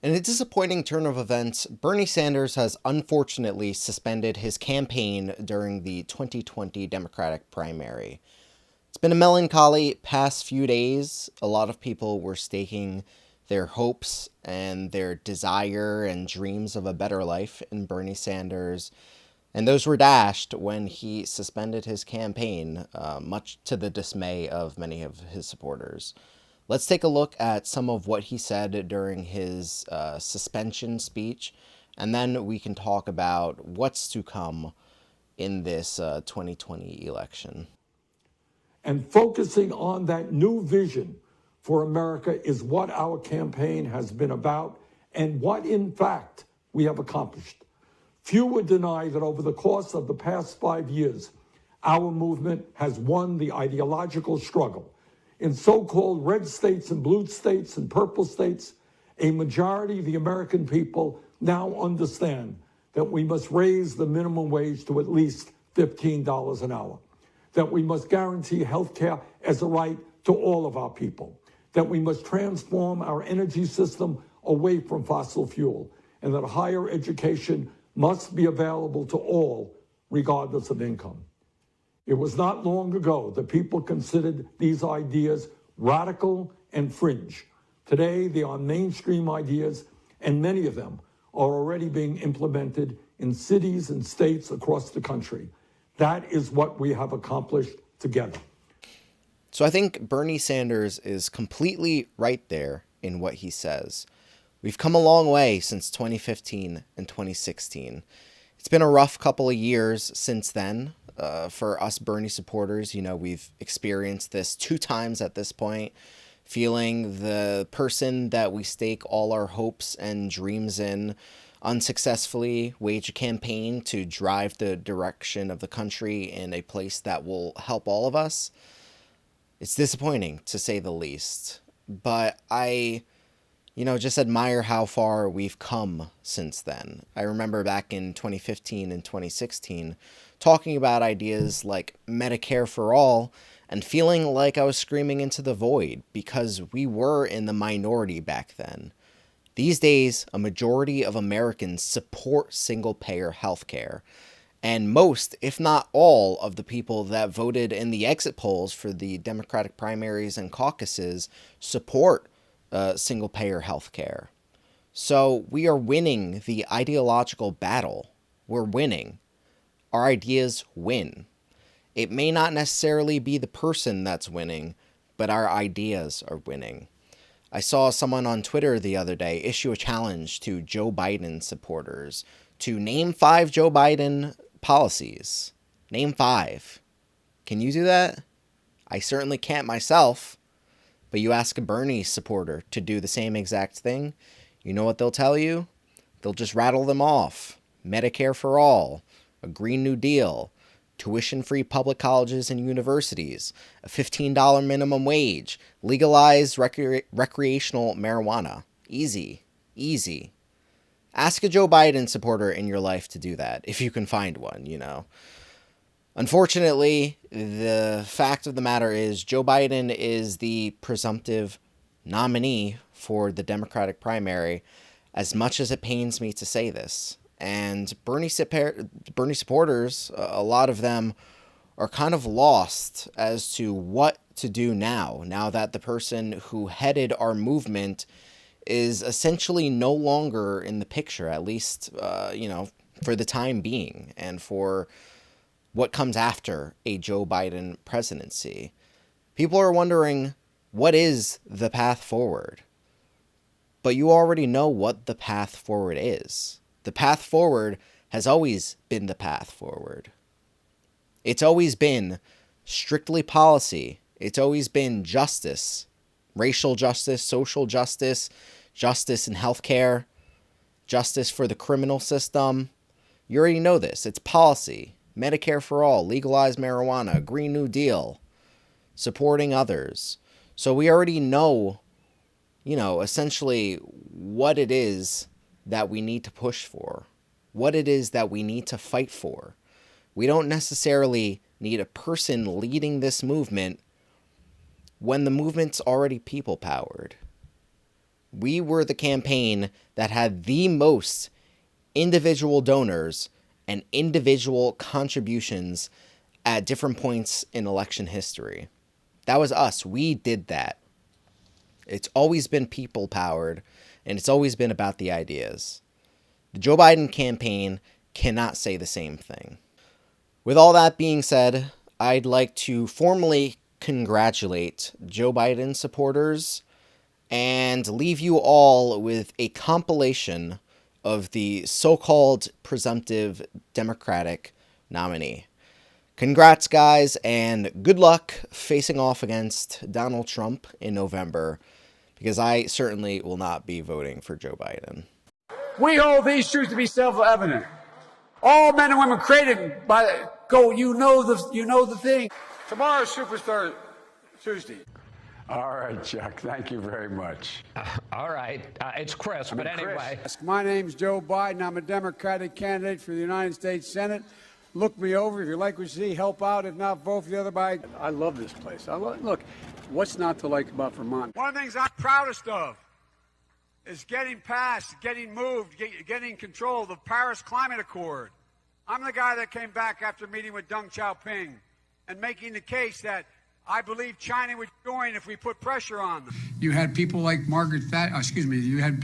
In a disappointing turn of events, Bernie Sanders has unfortunately suspended his campaign during the 2020 Democratic primary. It's been a melancholy past few days. A lot of people were staking their hopes and their desire and dreams of a better life in Bernie Sanders, and those were dashed when he suspended his campaign, much to the dismay of many of his supporters. Let's take a look at some of what he said during his suspension speech, and then we can talk about what's to come in this 2020 election. And focusing on that new vision for America is what our campaign has been about and what, in fact, we have accomplished. Few would deny that over the course of the past 5 years, our movement has won the ideological struggle. In so-called red states and blue states and purple states, a majority of the American people now understand that we must raise the minimum wage to at least $15 an hour, that we must guarantee health care as a right to all of our people, that we must transform our energy system away from fossil fuel, and that higher education must be available to all, regardless of income. It was not long ago that people considered these ideas radical and fringe. Today, they are mainstream ideas, and many of them are already being implemented in cities and states across the country. That is what we have accomplished together. So I think Bernie Sanders is completely right there in what he says. We've come a long way since 2015 and 2016. It's been a rough couple of years since then. For us Bernie supporters, we've experienced this 2 times at this point, feeling the person that we stake all our hopes and dreams in unsuccessfully wage a campaign to drive the direction of the country in a place that will help all of us. It's disappointing, to say the least. But I just admire how far we've come since then. I remember back in 2015 and 2016 talking about ideas like Medicare for all and feeling like I was screaming into the void because we were in the minority back then. These days, a majority of Americans support single-payer healthcare, and most, if not all, of the people that voted in the exit polls for the Democratic primaries and caucuses support single-payer healthcare. So we are winning the ideological battle. We're winning. Our ideas win. It may not necessarily be the person that's winning, but our ideas are winning. I saw someone on Twitter the other day issue a challenge to Joe Biden supporters to name 5 Joe Biden policies. Name 5. Can you do that? I certainly can't myself. But you ask a Bernie supporter to do the same exact thing, you know what they'll tell you? They'll just rattle them off. Medicare for all, a Green New Deal, tuition-free public colleges and universities, a $15 minimum wage, legalized recreational marijuana. Easy. Easy. Ask a Joe Biden supporter in your life to do that, if you can find one, Unfortunately, the fact of the matter is Joe Biden is the presumptive nominee for the Democratic primary, as much as it pains me to say this. And Bernie supporters, a lot of them, are kind of lost as to what to do now that the person who headed our movement is essentially no longer in the picture, at least, for the time being, and for what comes after a Joe Biden presidency. People are wondering, what is the path forward? But you already know what the path forward is. The path forward has always been the path forward. It's always been strictly policy. It's always been justice, racial justice, social justice, justice in healthcare, justice for the criminal system. You already know this. It's policy. Medicare for all, legalized marijuana, Green New Deal, supporting others. So we already know, essentially what it is that we need to push for, what it is that we need to fight for. We don't necessarily need a person leading this movement when the movement's already people-powered. We were the campaign that had the most individual donors and individual contributions at different points in election history. That was us. We did that. It's always been people powered, and it's always been about the ideas. The Joe Biden campaign cannot say the same thing. With all that being said, I'd like to formally congratulate Joe Biden supporters and leave you all with a compilation of the so-called presumptive Democratic nominee. Congrats, guys, and good luck facing off against Donald Trump in November, because I certainly will not be voting for Joe Biden. We hold these truths to be self-evident. All men and women created by you know the thing. Tomorrow's Superstar Tuesday. All right, Chuck. Thank you very much. All right. It's Chris, but anyway. My name's Joe Biden. I'm a Democratic candidate for the United States Senate. Look me over. If you like what you see, help out. If not, vote for the other side. I love this place. Look, what's not to like about Vermont? One of the things I'm proudest of is getting passed, getting moved, getting control of the Paris Climate Accord. I'm the guy that came back after meeting with Deng Xiaoping and making the case that I believe China would join if we put pressure on them. You had people like you had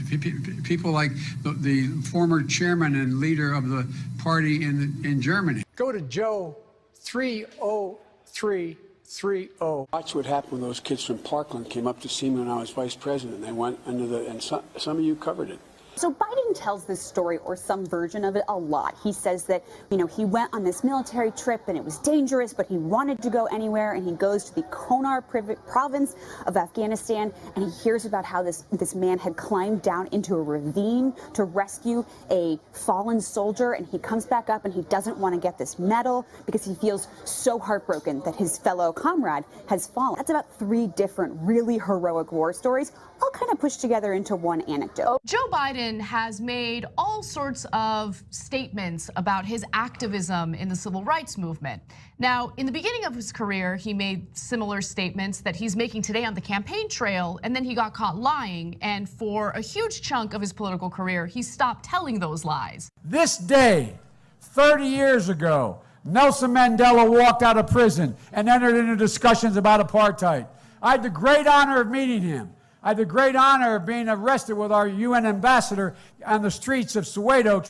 people like the former chairman and leader of the party in Germany. Go to Joe 30330. Watch what happened when those kids from Parkland came up to see me when I was vice president. They went and some of you covered it. So Biden tells this story, or some version of it, a lot. He says that, he went on this military trip and it was dangerous, but he wanted to go anywhere, and he goes to the Konar province of Afghanistan, and he hears about how this man had climbed down into a ravine to rescue a fallen soldier, and he comes back up and he doesn't want to get this medal because he feels so heartbroken that his fellow comrade has fallen. That's about 3 different really heroic war stories, all kind of pushed together into one anecdote. Joe Biden has made all sorts of statements about his activism in the civil rights movement. Now, in the beginning of his career, he made similar statements that he's making today on the campaign trail, and then he got caught lying. And for a huge chunk of his political career, he stopped telling those lies. This day, 30 years ago, Nelson Mandela walked out of prison and entered into discussions about apartheid. I had the great honor of meeting him. I had the great honor of being arrested with our UN ambassador on the streets of Soweto.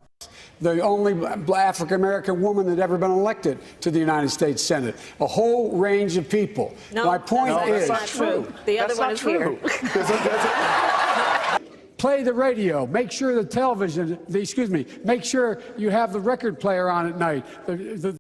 The only African-American woman that ever been elected to the United States Senate. A whole range of people. No, my point is, that's not true. The other one is here. Play the radio. Make sure the television, make sure you have the record player on at night.